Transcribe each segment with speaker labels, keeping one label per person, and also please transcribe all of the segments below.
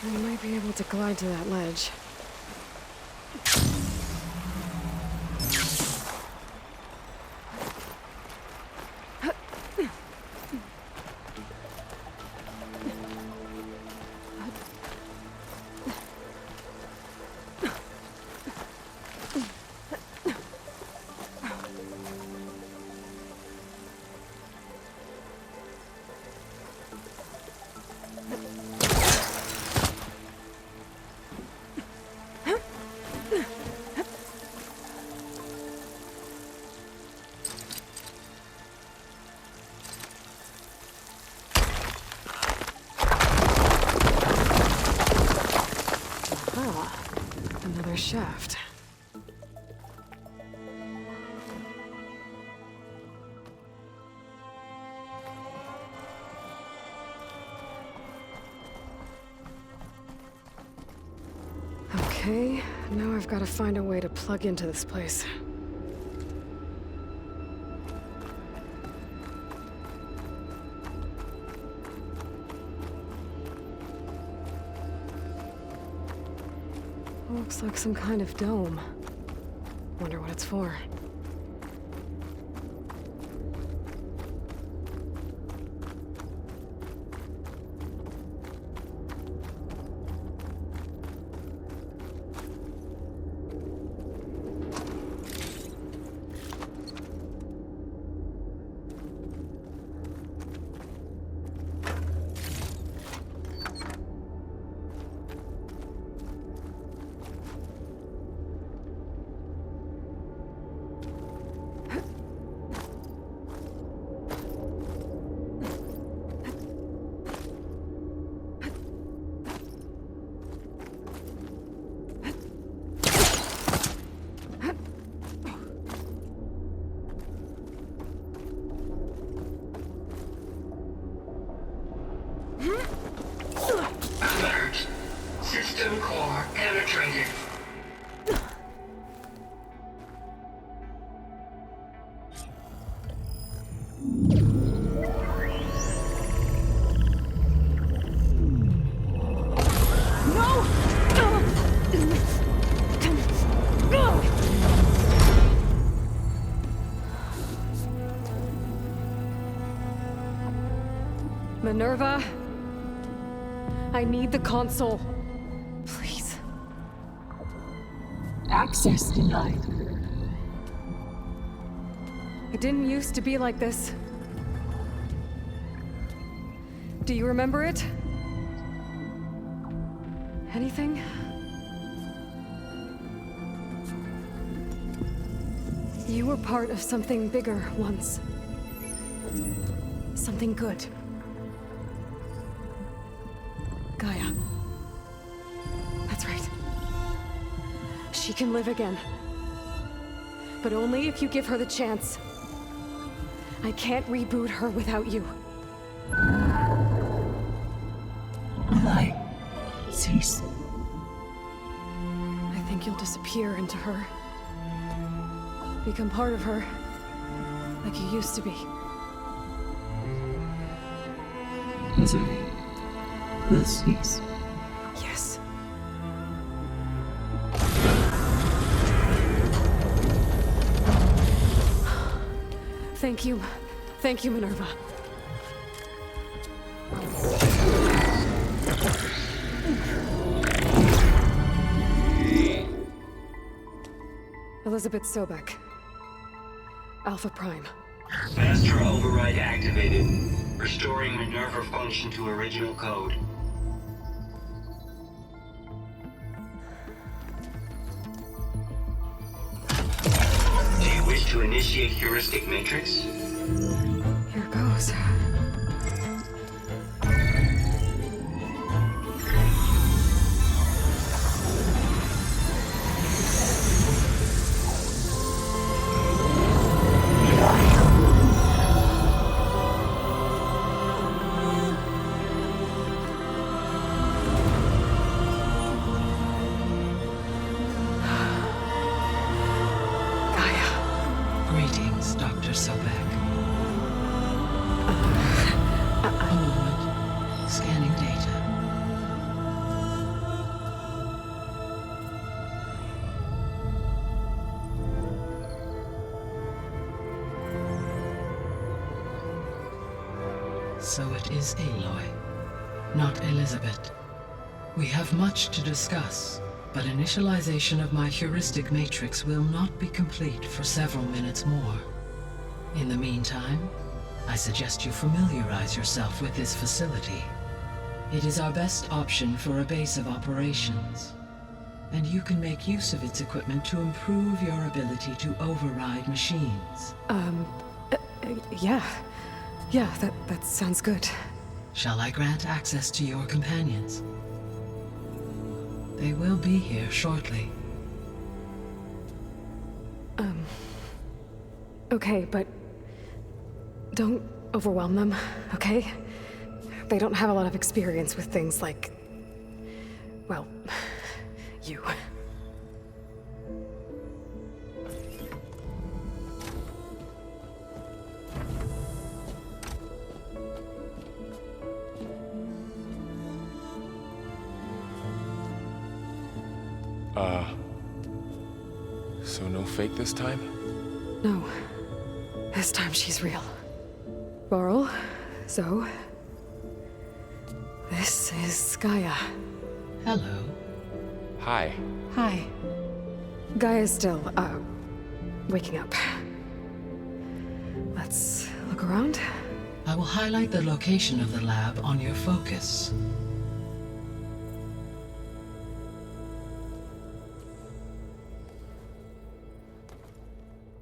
Speaker 1: We might be able to glide to that ledge. Another shaft. Okay, now I've got to find a way to plug into this place. Looks like some kind of dome. Wonder what it's for.
Speaker 2: Alert. System core penetrated.
Speaker 1: Minerva? I need the console. Please.
Speaker 3: Access denied.
Speaker 1: It didn't used to be like this. Do you remember it? Anything? You were part of something bigger once. Something good. Gaia. That's right. She can live again. But only if you give her the chance. I can't reboot her without you.
Speaker 3: Light. Cease.
Speaker 1: I think you'll disappear into her. Become part of her. Like you used to be.
Speaker 3: Misery will cease.
Speaker 1: Yes. Thank you. Thank you, Minerva. Elizabeth Sobek. Alpha Prime.
Speaker 2: Master override activated. Restoring Minerva function to original code. Do you wish to initiate heuristic matrix?
Speaker 1: Here goes.
Speaker 3: Greetings, Dr. Sobek. A moment. Scanning data. so it is Aloy, not Elizabeth. We have much to discuss, but initialization of my heuristic matrix will not be complete for several minutes more. In the meantime, I suggest you familiarize yourself with this facility. It is our best option for a base of operations, and you can make use of its equipment to improve your ability to override machines.
Speaker 1: Yeah. Yeah, that sounds good.
Speaker 3: Shall I grant access to your companions? They will be here shortly.
Speaker 1: Okay, but don't overwhelm them, okay? They don't have a lot of experience with things like, well, you.
Speaker 4: So no fake this time?
Speaker 1: No. This time she's real. Laurel, Zoe. This is Gaia.
Speaker 3: Hello.
Speaker 4: Hi.
Speaker 1: Hi. Gaia's still, waking up. Let's look around.
Speaker 3: I will highlight the location of the lab on your focus.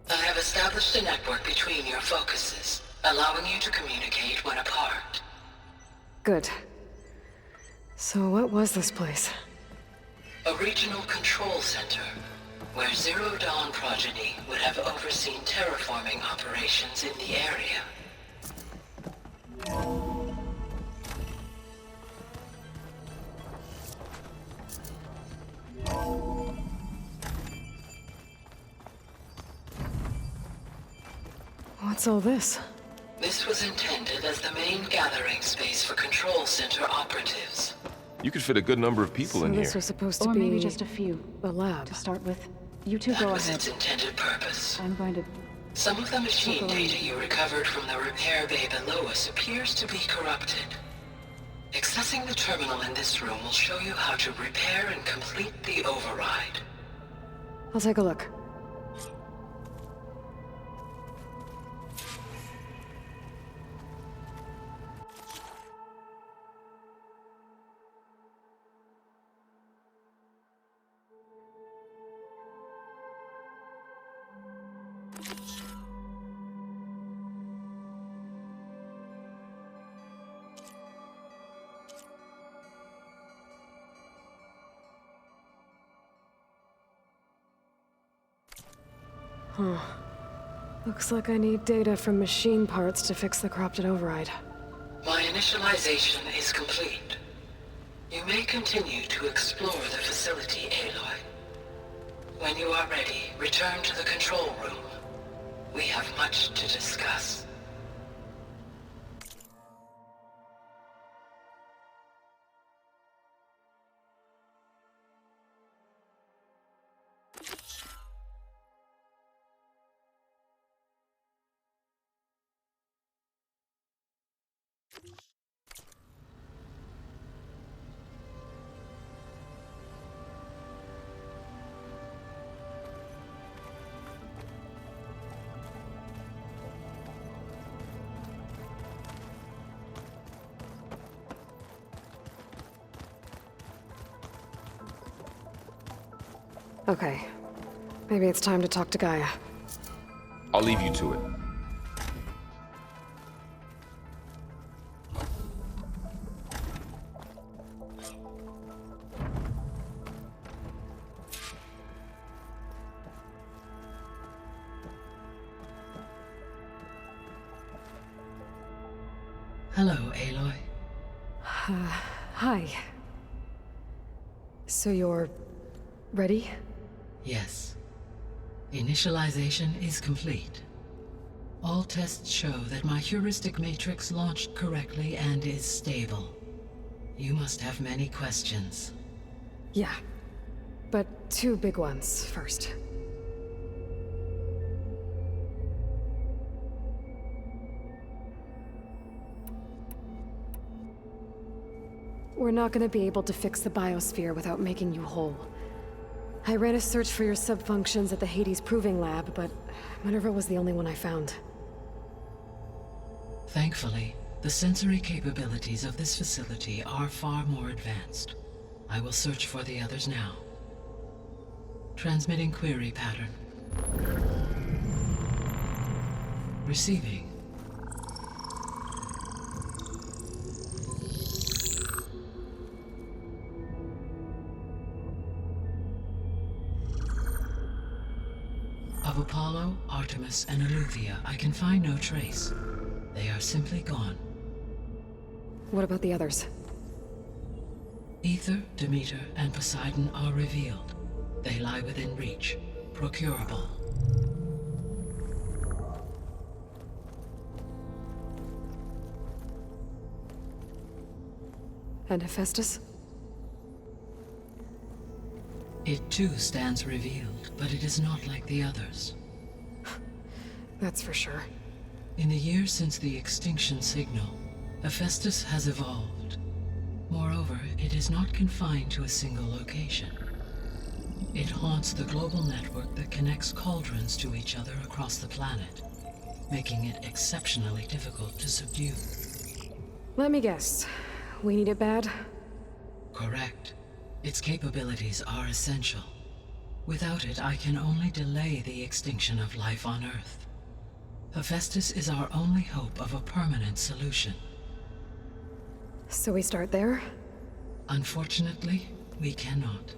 Speaker 3: I have established a network between your focuses, allowing you to communicate when apart.
Speaker 1: Good. So what was this place?
Speaker 3: A regional control center, where Zero Dawn progeny would have overseen terraforming operations in the area.
Speaker 1: What's all this?
Speaker 3: This was intended as the main gathering space for control center operatives.
Speaker 4: You could fit a good number of people in
Speaker 1: So
Speaker 4: here.
Speaker 1: this was supposed to
Speaker 5: Or
Speaker 1: be
Speaker 5: maybe just a few,
Speaker 1: the lab.
Speaker 5: to start with. You two
Speaker 3: That
Speaker 5: go
Speaker 3: was
Speaker 5: ahead.
Speaker 3: its intended purpose.
Speaker 5: I'm going to...
Speaker 3: Some of the machine data you recovered from the repair bay below us appears to be corrupted. Accessing the terminal in this room will show you how to repair and complete the override.
Speaker 1: I'll take a look. Huh. Looks like I need data from machine parts to fix the corrupted override.
Speaker 3: My initialization is complete. You may continue to explore the facility, Aloy. When you are ready, return to the control room. We have much to discuss.
Speaker 1: Okay. Maybe it's time to talk to Gaia.
Speaker 4: I'll leave you to it.
Speaker 3: Hello, Aloy.
Speaker 1: Hi. So you're... ready?
Speaker 3: Yes. Initialization is complete. All tests show that my heuristic matrix launched correctly and is stable. You must have many questions.
Speaker 1: Yeah. But two big ones first. We're not gonna be able to fix the biosphere without making you whole. I ran a search for your subfunctions at the Hades Proving Lab, but Minerva was the only one I found.
Speaker 3: Thankfully, the sensory capabilities of this facility are far more advanced. I will search for the others now. Transmitting query pattern. Receiving. Of Apollo, Artemis, and Eleuthia, I can find no trace. They are simply gone.
Speaker 1: What about the others?
Speaker 3: Ether, Demeter, and Poseidon are revealed. They lie within reach, procurable.
Speaker 1: And Hephaestus?
Speaker 3: It too stands revealed, but it is not like the others.
Speaker 1: That's for sure.
Speaker 3: In the years since the extinction signal, Hephaestus has evolved. Moreover, it is not confined to a single location. It haunts the global network that connects cauldrons to each other across the planet, making it exceptionally difficult to subdue.
Speaker 1: Let me guess. We need it bad?
Speaker 3: Correct. Its capabilities are essential. Without it, I can only delay the extinction of life on Earth. Hephaestus is our only hope of a permanent solution.
Speaker 1: So we start there?
Speaker 3: Unfortunately, we cannot.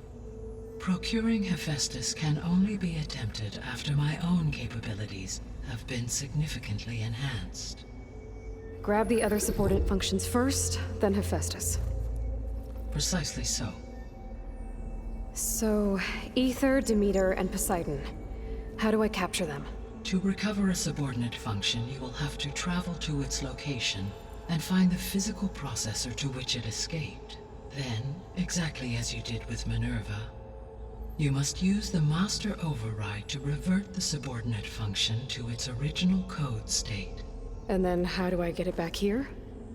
Speaker 3: Procuring Hephaestus can only be attempted after my own capabilities have been significantly enhanced.
Speaker 1: Grab the other subordinate functions first, then Hephaestus.
Speaker 3: Precisely so.
Speaker 1: So, Ether, Demeter, and Poseidon. How do I capture them?
Speaker 3: To recover a subordinate function, you will have to travel to its location and find the physical processor to which it escaped. Then, exactly as you did with Minerva, you must use the master override to revert the subordinate function to its original code state.
Speaker 1: And then how do I get it back here?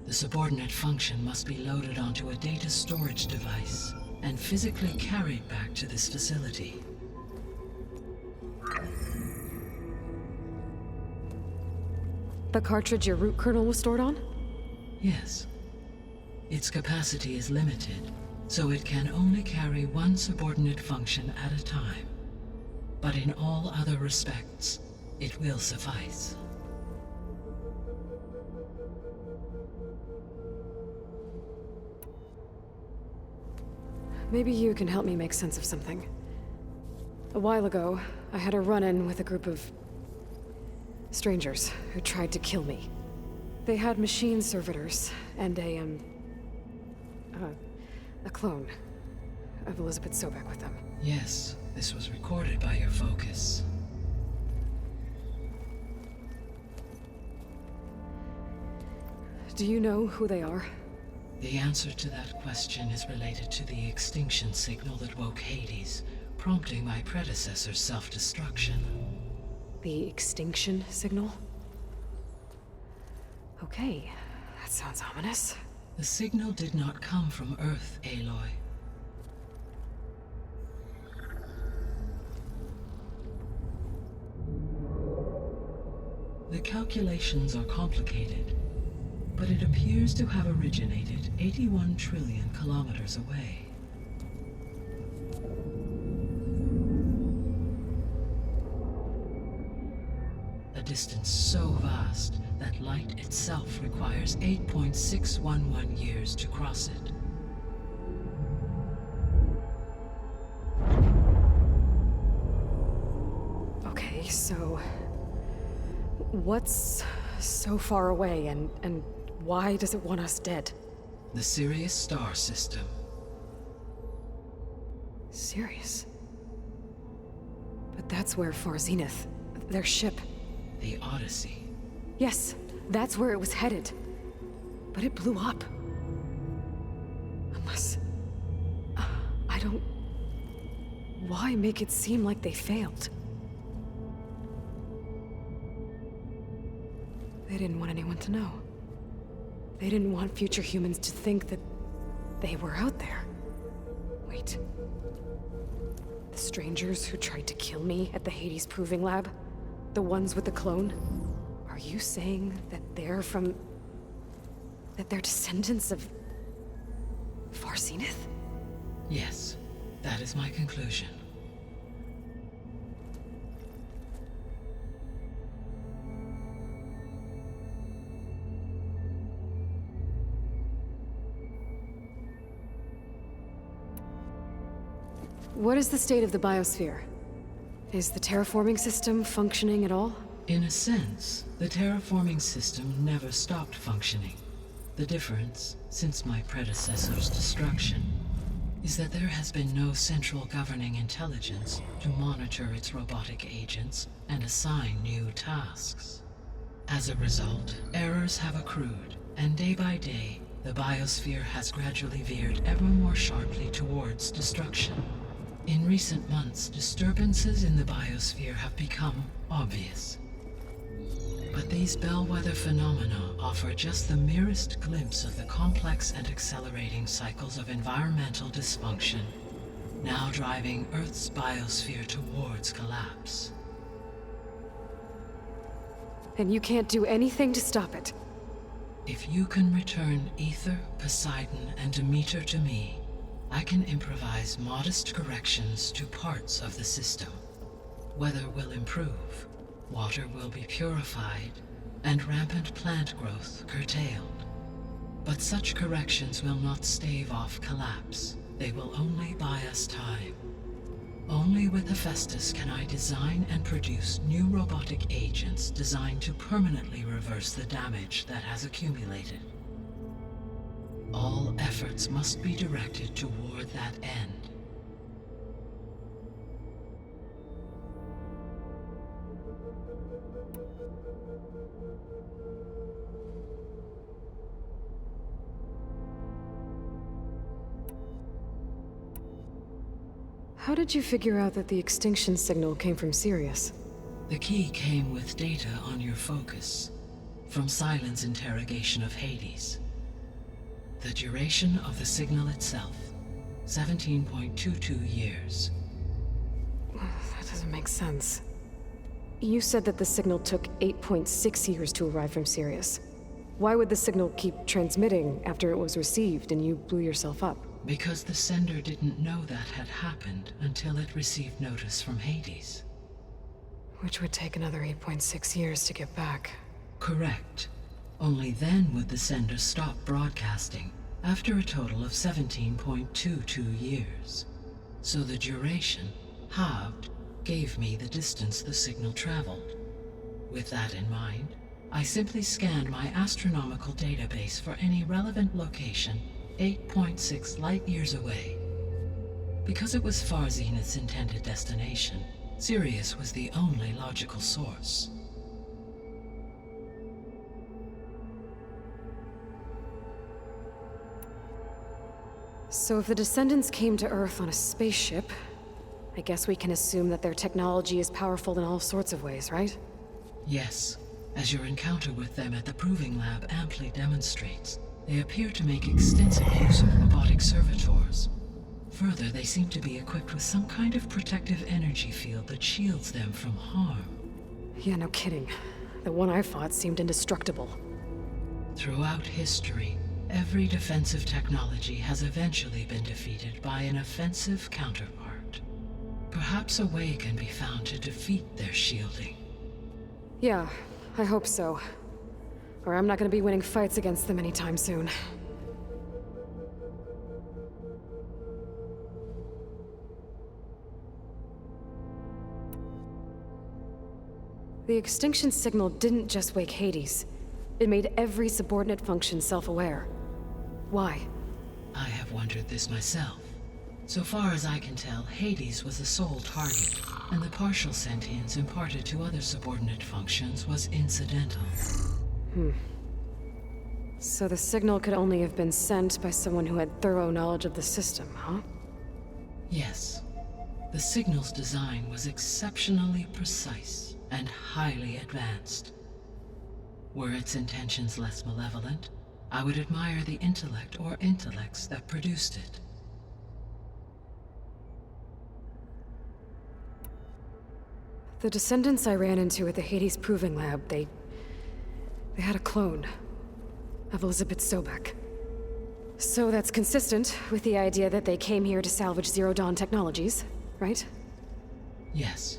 Speaker 3: The subordinate function must be loaded onto a data storage device and physically carried back to this facility.
Speaker 1: The cartridge your root kernel was stored on?
Speaker 3: Yes. Its capacity is limited, so it can only carry one subordinate function at a time. But in all other respects, it will suffice.
Speaker 1: Maybe you can help me make sense of something. A while ago, I had a run-in with a group of strangers who tried to kill me. They had machine servitors and a clone of Elizabeth Sobek with them.
Speaker 3: Yes, this was recorded by your focus.
Speaker 1: Do you know who they are?
Speaker 3: The answer to that question is related to the extinction signal that woke Hades, prompting my predecessor's self-destruction.
Speaker 1: The extinction signal? Okay, that sounds ominous.
Speaker 3: The signal did not come from Earth, Aloy. The calculations are complicated, but it appears to have originated 81 trillion kilometers away. A distance so vast that light itself requires 8.611 years to cross it.
Speaker 1: Okay, so what's so far away and why does it want us dead?
Speaker 3: The Sirius star system.
Speaker 1: Sirius? But that's where Far Zenith, their ship.
Speaker 3: The Odyssey.
Speaker 1: Yes, that's where it was headed. But it blew up. Unless... I don't... Why make it seem like they failed? They didn't want anyone to know. They didn't want future humans to think that They were out there. Wait. The strangers who tried to kill me at the Hades Proving Lab? The ones with the clone? Are you saying that they're from... that they're descendants of... Farseneth?
Speaker 3: Yes, that is my conclusion.
Speaker 1: What is the state of the biosphere? Is the terraforming system functioning at all?
Speaker 3: In a sense, the terraforming system never stopped functioning. The difference, since my predecessor's destruction, is that there has been no central governing intelligence to monitor its robotic agents and assign new tasks. As a result, errors have accrued, and day by day, the biosphere has gradually veered ever more sharply towards destruction. In recent months, disturbances in the biosphere have become obvious. But these bellwether phenomena offer just the merest glimpse of the complex and accelerating cycles of environmental dysfunction, now driving Earth's biosphere towards collapse.
Speaker 1: And you can't do anything to stop it?
Speaker 3: If you can return Ether, Poseidon, and Demeter to me, I can improvise modest corrections to parts of the system. Weather will improve, water will be purified, and rampant plant growth curtailed. But such corrections will not stave off collapse. They will only buy us time. Only with Hephaestus can I design and produce new robotic agents designed to permanently reverse the damage that has accumulated. All efforts must be directed toward that end.
Speaker 1: How did you figure out that the extinction signal came from Sirius?
Speaker 3: The key came with data on your focus, from Silent's interrogation of Hades. The duration of the signal itself, 17.22 years.
Speaker 1: That doesn't make sense. You said that the signal took 8.6 years to arrive from Sirius. Why would the signal keep transmitting after it was received and you blew yourself up?
Speaker 3: Because the sender didn't know that had happened until it received notice from Hades.
Speaker 1: Which would take another 8.6 years to get back.
Speaker 3: Correct. Only then would the sender stop broadcasting, after a total of 17.22 years. So the duration, halved, gave me the distance the signal traveled. With that in mind, I simply scanned my astronomical database for any relevant location 8.6 light-years away. Because it was Far Zenith's intended destination, Sirius was the only logical source.
Speaker 1: So if the descendants came to Earth on a spaceship, I guess we can assume that their technology is powerful in all sorts of ways, right?
Speaker 3: Yes, as your encounter with them at the Proving Lab amply demonstrates, they appear to make extensive use of robotic servitors. Further, they seem to be equipped with some kind of protective energy field that shields them from harm.
Speaker 1: Yeah, no kidding. The one I fought seemed indestructible.
Speaker 3: Throughout history, every defensive technology has eventually been defeated by an offensive counterpart. Perhaps a way can be found to defeat their shielding.
Speaker 1: Yeah, I hope so. Or I'm not gonna be winning fights against them anytime soon. The extinction signal didn't just wake Hades. It made every subordinate function self-aware. Why?
Speaker 3: I have wondered this myself. So far as I can tell, Hades was the sole target, and the partial sentience imparted to other subordinate functions was incidental.
Speaker 1: So the signal could only have been sent by someone who had thorough knowledge of the system, huh?
Speaker 3: Yes. The signal's design was exceptionally precise and highly advanced. Were its intentions less malevolent, I would admire the intellect or intellects that produced it.
Speaker 1: The descendants I ran into at the Hades Proving Lab, they had a clone of Elizabeth Sobek. So that's consistent with the idea that they came here to salvage Zero Dawn technologies, right?
Speaker 3: Yes.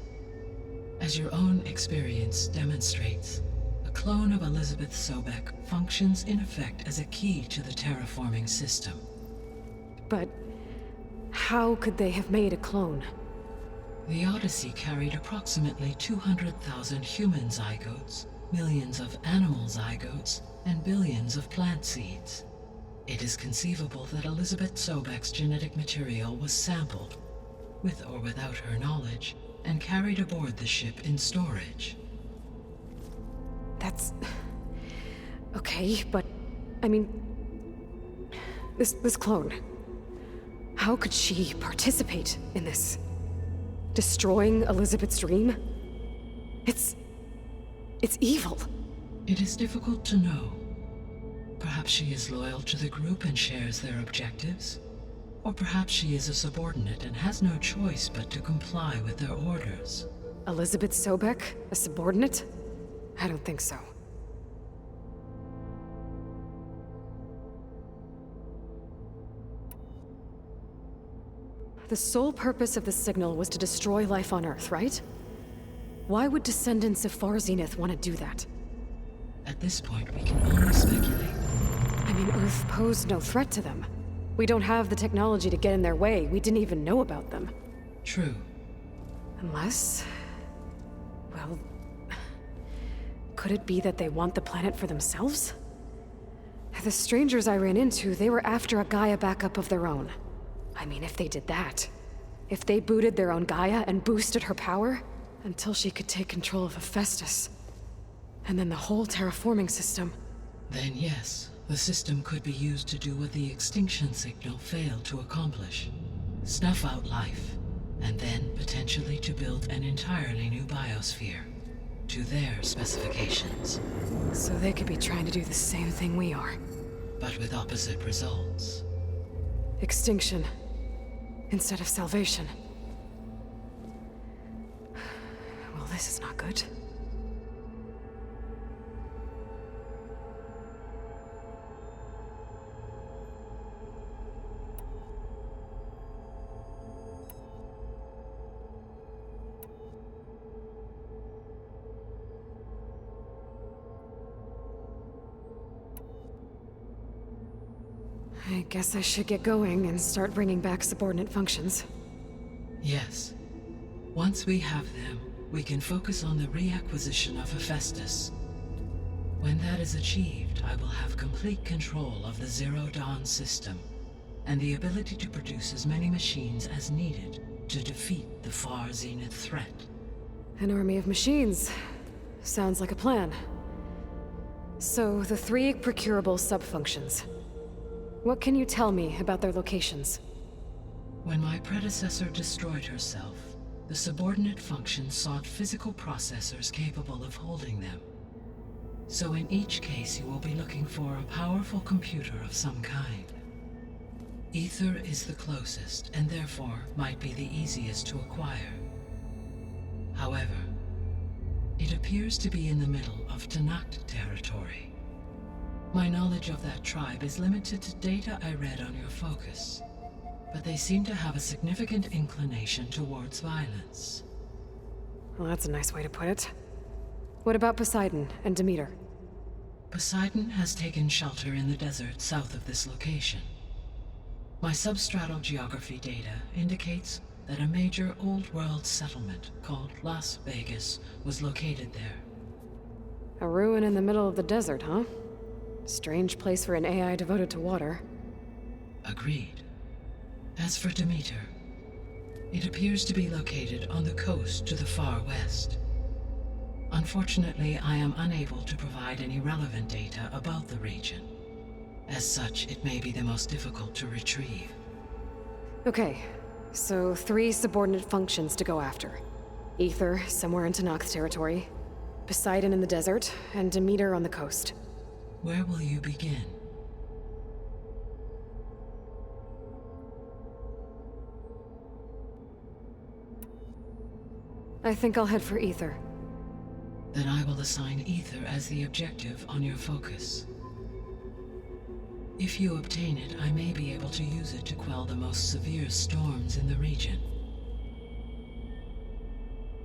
Speaker 3: As your own experience demonstrates, a clone of Elizabeth Sobek functions in effect as a key to the terraforming system.
Speaker 1: But how could they have made a clone?
Speaker 3: The Odyssey carried approximately 200,000 human zygotes, millions of animal zygotes, and billions of plant seeds. It is conceivable that Elizabeth Sobek's genetic material was sampled, with or without her knowledge, and carried aboard the ship in storage.
Speaker 1: That's... okay, but... I mean... This clone... How could she participate in this? Destroying Elizabeth's dream? It's evil.
Speaker 3: It is difficult to know. Perhaps she is loyal to the group and shares their objectives. Or perhaps she is a subordinate and has no choice but to comply with their orders.
Speaker 1: Elizabeth Sobek? A subordinate? I don't think so. The sole purpose of the signal was to destroy life on Earth, right? Why would descendants of Far Zenith want to do that?
Speaker 3: At this point, we can only speculate.
Speaker 1: I mean, Earth posed no threat to them. We don't have the technology to get in their way. We didn't even know about them.
Speaker 3: True.
Speaker 1: Unless... well... could it be that they want the planet for themselves? The strangers I ran into, they were after a Gaia backup of their own. I mean, if they did that... if they booted their own Gaia and boosted her power... until she could take control of Hephaestus. And then the whole terraforming system...
Speaker 3: Then yes, the system could be used to do what the extinction signal failed to accomplish. Snuff out life, and then potentially to build an entirely new biosphere. To their specifications.
Speaker 1: So they could be trying to do the same thing we are.
Speaker 3: But with opposite results.
Speaker 1: Extinction. Instead of salvation. Well, this is not good. I guess I should get going and start bringing back subordinate functions.
Speaker 3: Yes. Once we have them, we can focus on the reacquisition of Hephaestus. When that is achieved, I will have complete control of the Zero Dawn system, and the ability to produce as many machines as needed to defeat the Far Zenith threat.
Speaker 1: An army of machines. Sounds like a plan. So, the 3 procurable sub-functions. What can you tell me about their locations?
Speaker 3: When my predecessor destroyed herself, the subordinate functions sought physical processors capable of holding them. So in each case you will be looking for a powerful computer of some kind. Ether is the closest, and therefore might be the easiest to acquire. However, it appears to be in the middle of Tanakh territory. My knowledge of that tribe is limited to data I read on your focus, but they seem to have a significant inclination towards violence.
Speaker 1: Well, that's a nice way to put it. What about Poseidon and Demeter?
Speaker 3: Poseidon has taken shelter in the desert south of this location. My substratal geography data indicates that a major old-world settlement called Las Vegas was located there.
Speaker 1: A ruin in the middle of the desert, huh? Strange place for an AI devoted to water.
Speaker 3: Agreed. As for Demeter, it appears to be located on the coast to the far west. Unfortunately, I am unable to provide any relevant data about the region. As such, it may be the most difficult to retrieve.
Speaker 1: Okay, so 3 subordinate functions to go after. Ether, somewhere in Tanakh territory, Poseidon in the desert, and Demeter on the coast.
Speaker 3: Where will you begin?
Speaker 1: I think I'll head for Ether.
Speaker 3: Then I will assign Ether as the objective on your focus. If you obtain it, I may be able to use it to quell the most severe storms in the region.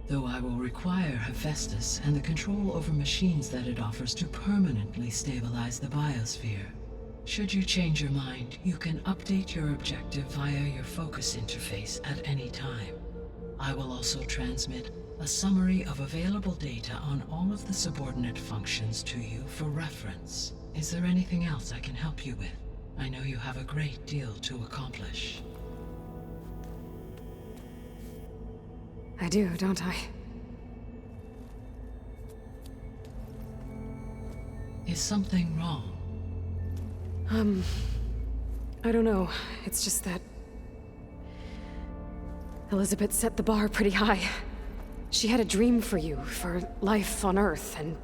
Speaker 3: Though I will require Hephaestus and the control over machines that it offers to permanently stabilize the biosphere. Should you change your mind, you can update your objective via your focus interface at any time. I will also transmit a summary of available data on all of the subordinate functions to you for reference. Is there anything else I can help you with? I know you have a great deal to accomplish.
Speaker 1: I do, don't I?
Speaker 3: Is something wrong?
Speaker 1: I don't know. It's just that Elizabeth set the bar pretty high. She had a dream for you, for life on Earth, and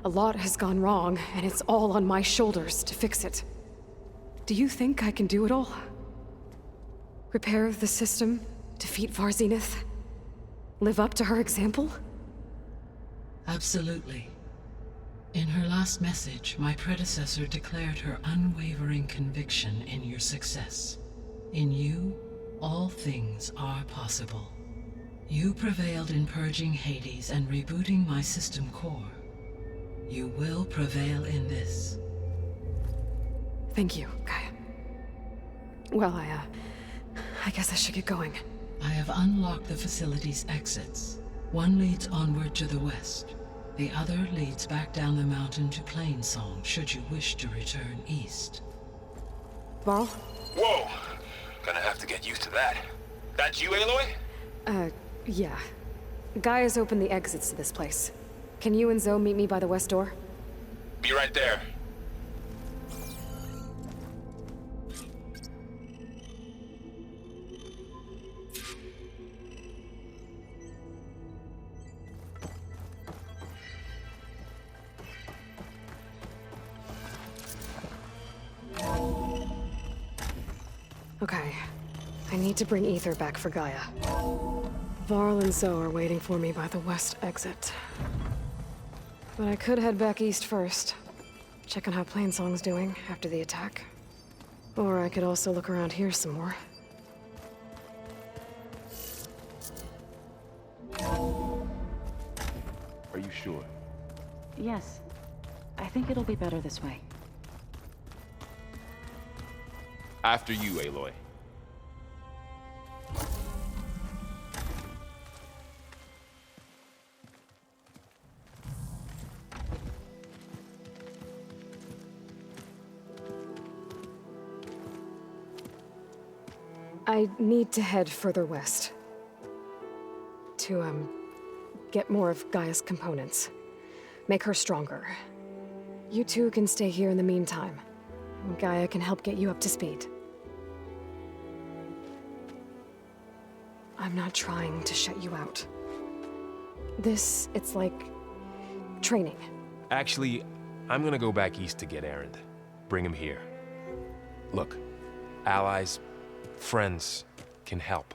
Speaker 1: a lot has gone wrong, and it's all on my shoulders to fix it. Do you think I can do it all? Repair the system, defeat Varzenith, live up to her example?
Speaker 3: Absolutely. In her last message, my predecessor declared her unwavering conviction in your success. In you, all things are possible. You prevailed in purging Hades and rebooting my system core. You will prevail in this.
Speaker 1: Thank you, Gaia. Well, I guess I should get going.
Speaker 3: I have unlocked the facility's exits. One leads onward to the west. The other leads back down the mountain to Plainsong, should you wish to return east.
Speaker 1: Varl?
Speaker 4: Whoa! Gonna have to get used to that. That's you, Aloy?
Speaker 1: Yeah. Gaia's opened the exits to this place. Can you and Zoe meet me by the west door?
Speaker 4: Be right there.
Speaker 1: Okay. I need to bring Ether back for Gaia. Varl and Zoe are waiting for me by the west exit. But I could head back east first. Check on how Plainsong's doing after the attack. Or I could also look around here some more.
Speaker 4: Are you sure?
Speaker 5: Yes. I think it'll be better this way.
Speaker 4: After you, Aloy.
Speaker 1: I need to head further west. To, get more of Gaia's components. Make her stronger. You two can stay here in the meantime. Gaia can help get you up to speed. I'm not trying to shut you out. It's like training.
Speaker 4: Actually, I'm gonna go back east to get Erend. Bring him here. Look, allies, friends can help.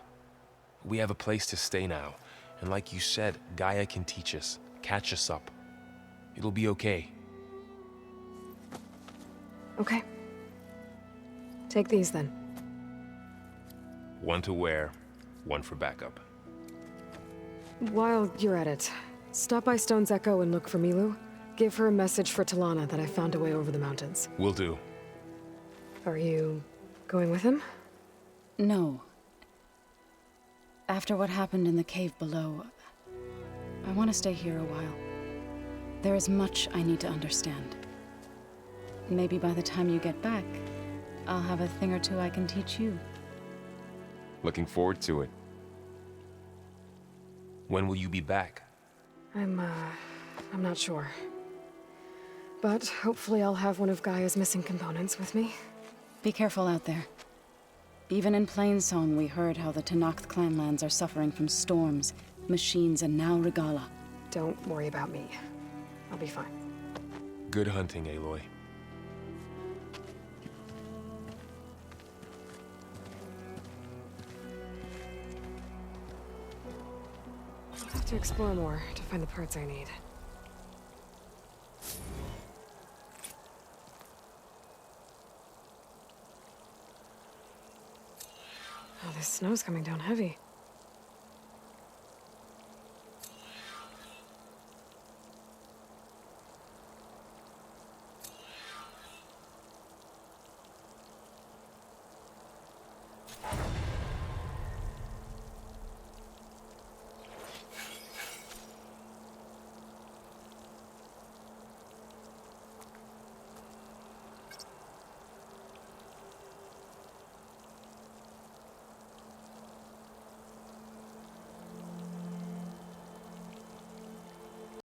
Speaker 4: We have a place to stay now, and like you said, Gaia can teach us, catch us up. It'll be okay.
Speaker 1: Okay. Take these then.
Speaker 4: One to wear, one for backup.
Speaker 1: While you're at it, stop by Stone's Echo and look for Milu. Give her a message for Talana that I found a way over the mountains.
Speaker 4: Will do.
Speaker 1: Are you going with him?
Speaker 5: No. After what happened in the cave below, I want to stay here a while. There is much I need to understand. Maybe by the time you get back, I'll have a thing or two I can teach you.
Speaker 4: Looking forward to it. When will you be back?
Speaker 1: I'm not sure. But hopefully I'll have one of Gaia's missing components with me.
Speaker 5: Be careful out there. Even in Plainsong, we heard how the Tenakth clanlands are suffering from storms, machines, and now Regala.
Speaker 1: Don't worry about me. I'll be fine.
Speaker 4: Good hunting, Aloy.
Speaker 1: I'll have to explore more to find the parts I need. Oh, this snow's coming down heavy.